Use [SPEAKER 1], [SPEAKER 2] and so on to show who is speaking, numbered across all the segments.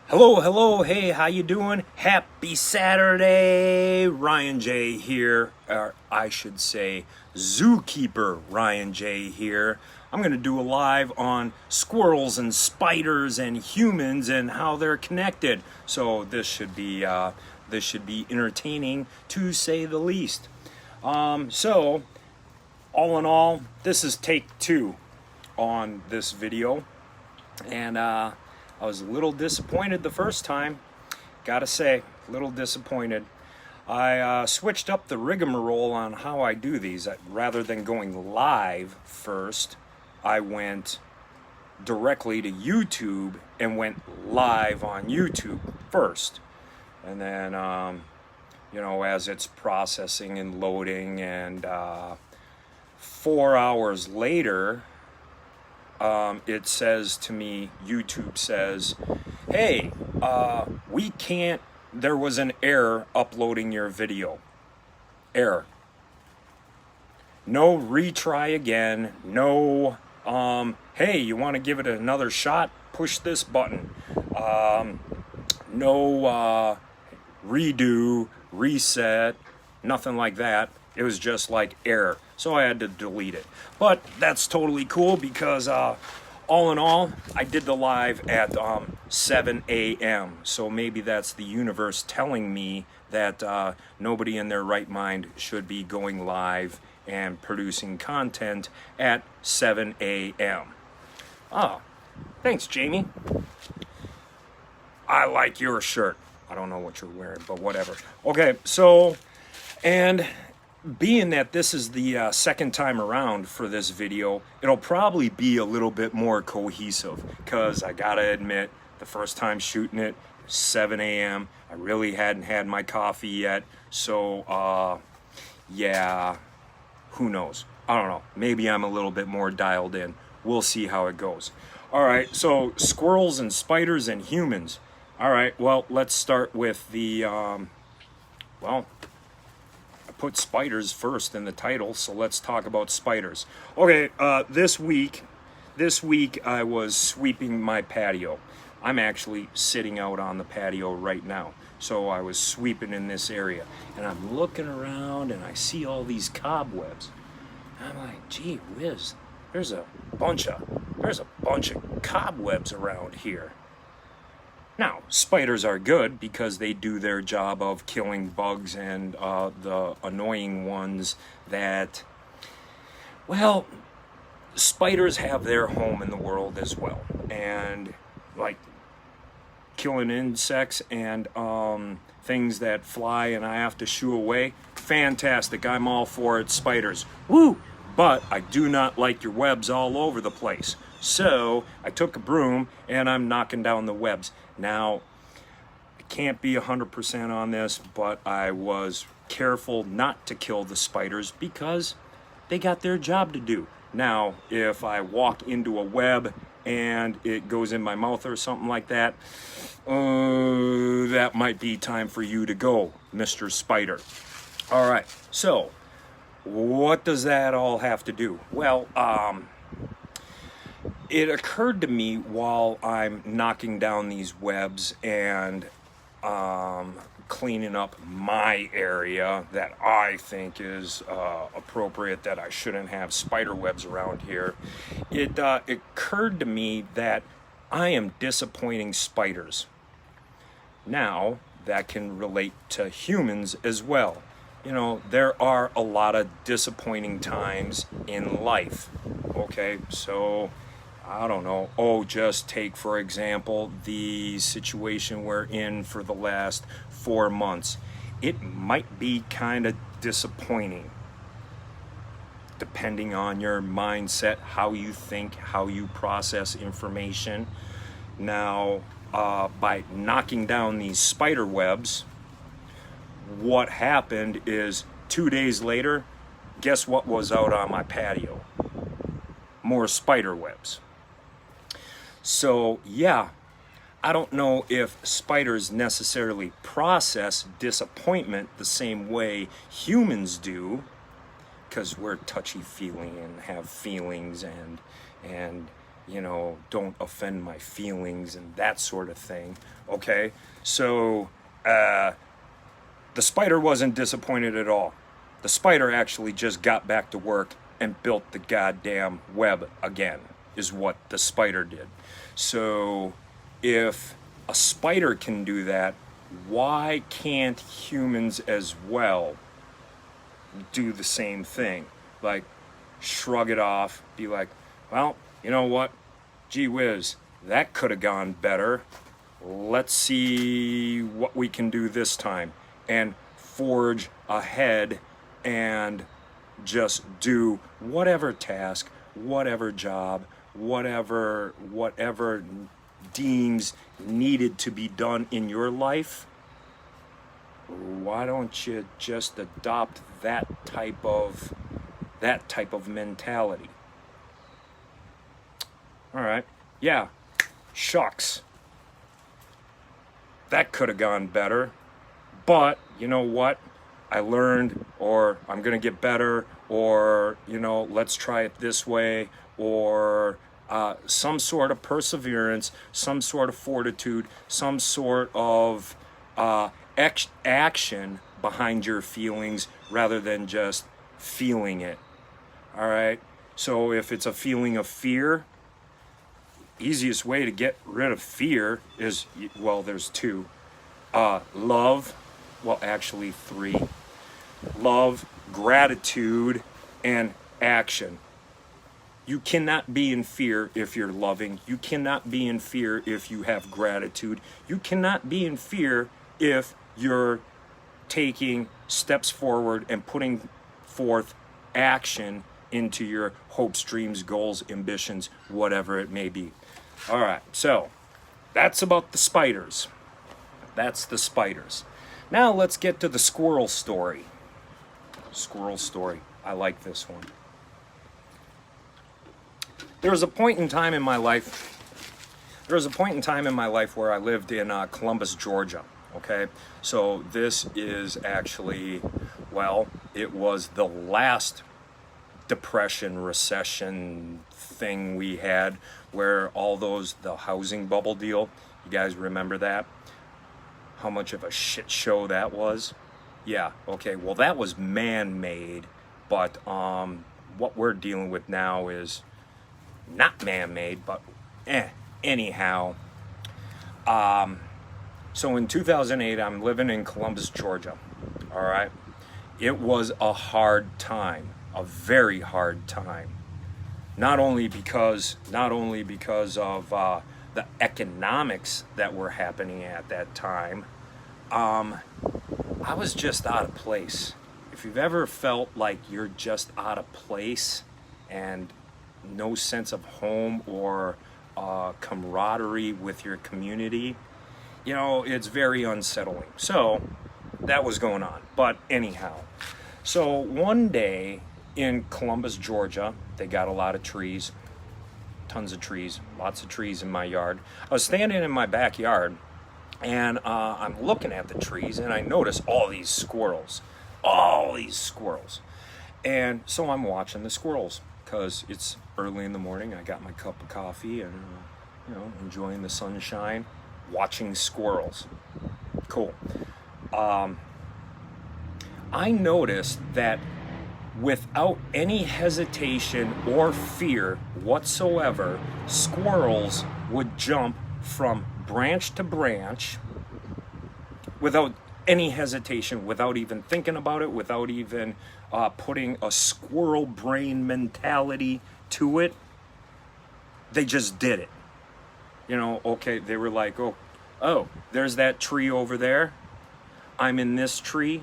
[SPEAKER 1] Hello, hello, hey, how you doing? Happy Saturday! Ryan J here, or I should say Zookeeper Ryan J here. I'm going to do a live on squirrels and spiders and humans and how they're connected. So this should be entertaining to say the least. So all in all, this is take 2 on this video, and I was a little disappointed the first time. Gotta say, a little disappointed. I switched up the rigmarole on how I do these. Rather than going live first, I went directly to YouTube and went live on YouTube first. And then, as it's processing and loading, and 4 hours later, it says to me, YouTube says, hey, we can't, there was an error uploading your video. Error. No retry again. No, hey, you want to give it another shot? Push this button. No redo, reset, nothing like that. It was just like error. So I had to delete it. But that's totally cool because all in all, I did the live at 7 a.m. So maybe that's the universe telling me that nobody in their right mind should be going live and producing content at 7 a.m. Oh, thanks, Jamie. I like your shirt. I don't know what you're wearing, but whatever. Okay, so, and being that this is the second time around for this video, it'll probably be a little bit more cohesive, because I gotta admit, the first time shooting it, 7 a.m., I really hadn't had my coffee yet, so yeah, who knows? I don't know, maybe I'm a little bit more dialed in. We'll see how it goes. Alright, so squirrels and spiders and humans. Alright, well, let's start with the, put spiders first in the title, so let's talk about spiders. Okay, this week I was sweeping my patio. I'm actually sitting out on the patio right now. So I was sweeping in this area, and I'm looking around and I see all these cobwebs. I'm like, gee whiz, there's a bunch of cobwebs around here. Now, spiders are good because they do their job of killing bugs and the annoying ones that, well, spiders have their home in the world as well. And like killing insects and things that fly and I have to shoo away, fantastic, I'm all for it, spiders. Woo! But I do not like your webs all over the place. So I took a broom and I'm knocking down the webs. Now, I can't be 100% on this, but I was careful not to kill the spiders because they got their job to do. Now, if I walk into a web and it goes in my mouth or something like that, that might be time for you to go, Mr. Spider. All right, so what does that all have to do? Well, it occurred to me while I'm knocking down these webs and cleaning up my area that I think is appropriate, that I shouldn't have spider webs around here. It occurred to me that I am disappointing spiders. Now, that can relate to humans as well. You know, there are a lot of disappointing times in life. Okay, so I don't know. Oh, just take, for example, the situation we're in for the last 4 months. It might be kind of disappointing, depending on your mindset, how you think, how you process information. Now, by knocking down these spider webs, what happened is 2 days later, guess what was out on my patio? More spider webs. So yeah, I don't know if spiders necessarily process disappointment the same way humans do, because we're touchy-feely and have feelings and don't offend my feelings and that sort of thing. Okay, so the spider wasn't disappointed at all. The spider actually just got back to work and built the goddamn web again, is what the spider did. So if a spider can do that, why can't humans as well do the same thing? Like, shrug it off, be like, well, you know what? Gee whiz, that could have gone better. Let's see what we can do this time. And forge ahead and just do whatever task, whatever job, whatever deems needed to be done in your life. Why don't you just adopt that type of mentality? All right. Yeah. Shucks. That could have gone better. But you know what? I learned, or I'm going to get better, or, let's try it this way, or some sort of perseverance, some sort of fortitude, some sort of action behind your feelings rather than just feeling it. All right? So if it's a feeling of fear, easiest way to get rid of fear is, well, there's two. Love, well, actually three. Love, gratitude, and action. You cannot be in fear if you're loving. You cannot be in fear if you have gratitude. You cannot be in fear if you're taking steps forward and putting forth action into your hopes, dreams, goals, ambitions, whatever it may be. All right, so that's about the spiders. That's the spiders. Now let's get to the squirrel story. Squirrel story. I like this one. There was a point in time in my life where I lived in Columbus, Georgia. Okay, so this is actually, well, it was the last depression, recession thing we had, where the housing bubble deal. You guys remember that? How much of a shit show that was? Yeah, okay, well, that was man-made, but what we're dealing with now is not man-made, but anyhow. So in 2008, I'm living in Columbus, Georgia, all right? It was a hard time, a very hard time. Not only because of the economics that were happening at that time, I was just out of place. If you've ever felt like you're just out of place and no sense of home or camaraderie with your community, it's very unsettling. So that was going on. But anyhow, so one day in Columbus, Georgia, they got a lot of trees, tons of trees, lots of trees in my yard. I was standing in my backyard, and I'm looking at the trees, and I notice all these squirrels. And so I'm watching the squirrels because it's early in the morning. I got my cup of coffee and, enjoying the sunshine, watching squirrels. Cool. I noticed that without any hesitation or fear whatsoever, squirrels would jump from branch to branch without any hesitation, without even thinking about it, without even putting a squirrel brain mentality to it. They just did it. Okay, they were like, oh, there's that tree over there. I'm in this tree.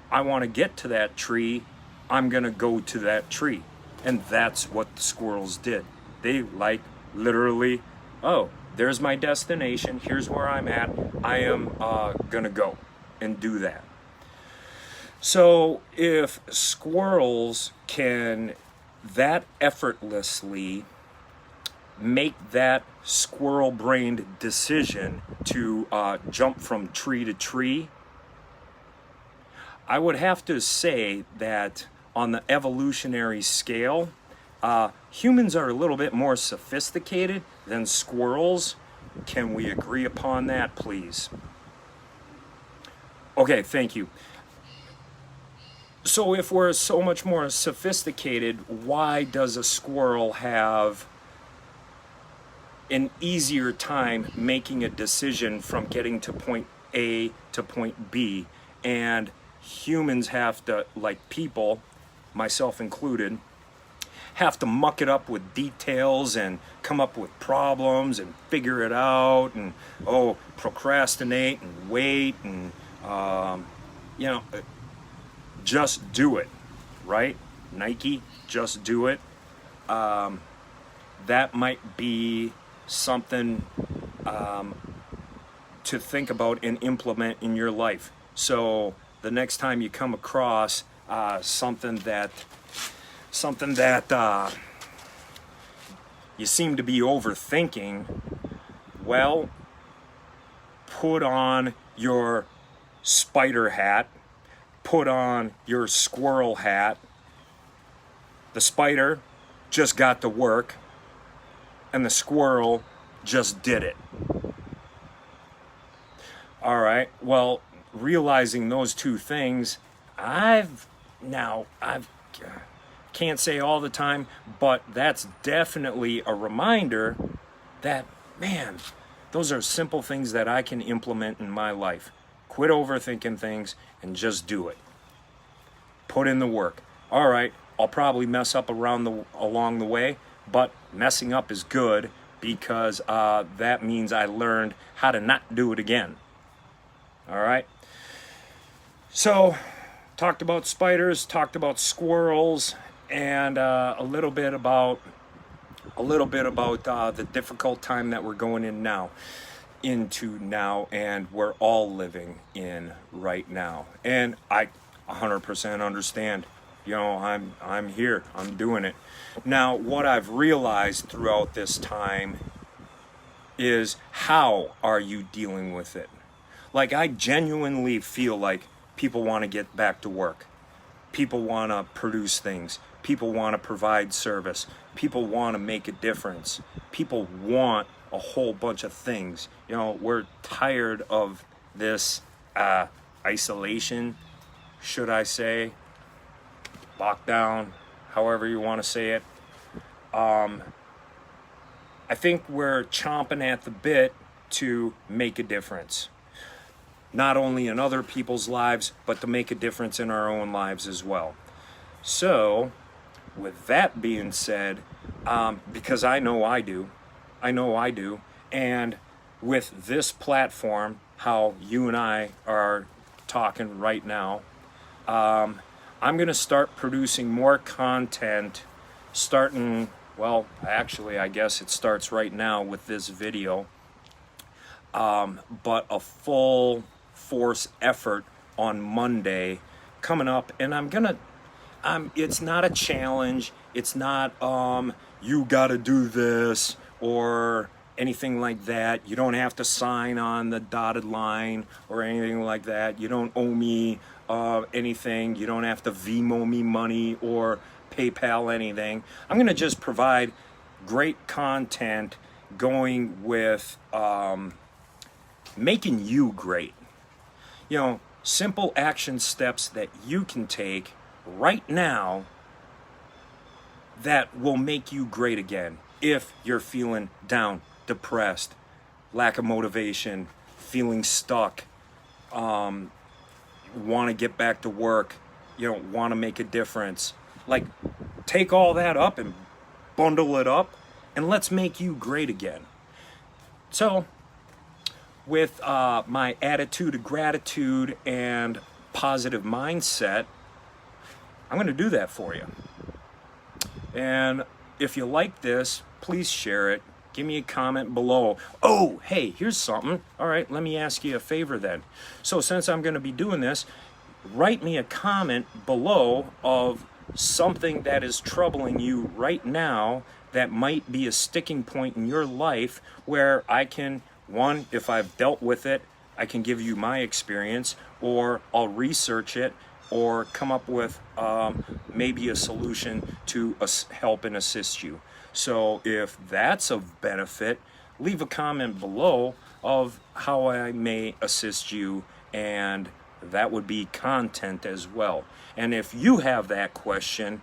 [SPEAKER 1] I want to get to that tree. I'm going to go to that tree. And that's what the squirrels did. They literally, there's my destination. Here's where I'm at. I am going to go and do that. So if squirrels can that effortlessly make that squirrel-brained decision to jump from tree to tree, I would have to say that on the evolutionary scale, Humans are a little bit more sophisticated than squirrels. Can we agree upon that, please? Okay, thank you. So if we're so much more sophisticated, why does a squirrel have an easier time making a decision from getting to point A to point B, and humans have to, like people, myself included, have to muck it up with details and come up with problems and figure it out and procrastinate and wait and you know just do it, right? Nike, just do it. That might be something to think about and implement in your life. So the next time you come across something that you seem to be overthinking, well, put on your spider hat, put on your squirrel hat. The spider just got to work, and the squirrel just did it. All right, well, realizing those two things, I've can't say all the time, but that's definitely a reminder that, man, those are simple things that I can implement in my life. Quit overthinking things and just do it. Put in the work. All right, I'll probably mess up along the way, but messing up is good because that means I learned how to not do it again. All right. So, talked about spiders, talked about squirrels, and a little bit about the difficult time that we're going into now, and we're all living in right now. And I 100% understand. You know, I'm here. I'm doing it. Now, what I've realized throughout this time is, how are you dealing with it? Like, I genuinely feel like people want to get back to work. People want to produce things. People want to provide service. People want to make a difference. People want a whole bunch of things. You know, we're tired of this isolation, should I say, lockdown, however you want to say it. I think we're chomping at the bit to make a difference. Not only in other people's lives, but to make a difference in our own lives as well. So, with that being said, because I know I do, and with this platform, how you and I are talking right now, I'm going to start producing more content starting, well, actually, I guess it starts right now with this video, but a full force effort on Monday coming up, and it's not a challenge, it's not, you gotta do this, or anything like that. You don't have to sign on the dotted line or anything like that. You don't owe me anything. You don't have to Venmo me money or PayPal anything. I'm going to just provide great content going with making you great. You know, simple action steps that you can take right now that will make you great again. If you're feeling down, depressed, lack of motivation, feeling stuck, want to get back to work, you know, want to make a difference, like, take all that up and bundle it up, and let's make you great again. So, with my attitude of gratitude and positive mindset, I'm going to do that for you. And if you like this, please share it. Give me a comment below. Oh, hey, here's something. All right, let me ask you a favor then. So since I'm going to be doing this, write me a comment below of something that is troubling you right now that might be a sticking point in your life, where I can, one, if I've dealt with it, I can give you my experience, or I'll research it or come up with maybe a solution to help and assist you. So if that's of benefit, leave a comment below of how I may assist you, and that would be content as well. And if you have that question,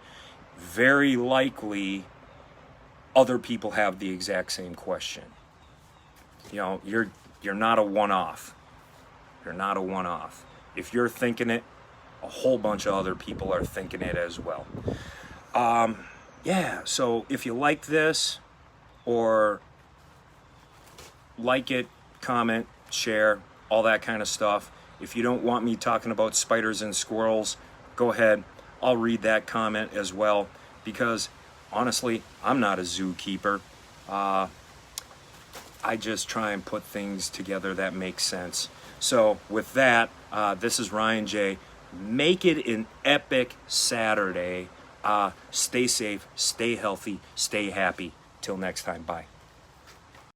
[SPEAKER 1] very likely other people have the exact same question. You know, you're not a one-off. You're not a one-off. If you're thinking it, a whole bunch of other people are thinking it as well. Yeah, so if you like this, or like it, comment, share, all that kind of stuff. If you don't want me talking about spiders and squirrels, go ahead. I'll read that comment as well, because honestly, I'm not a zookeeper. I just try and put things together that make sense. So with that, this is Ryan J. Make it an epic Saturday. Stay safe, stay healthy, stay happy. Till next time, bye.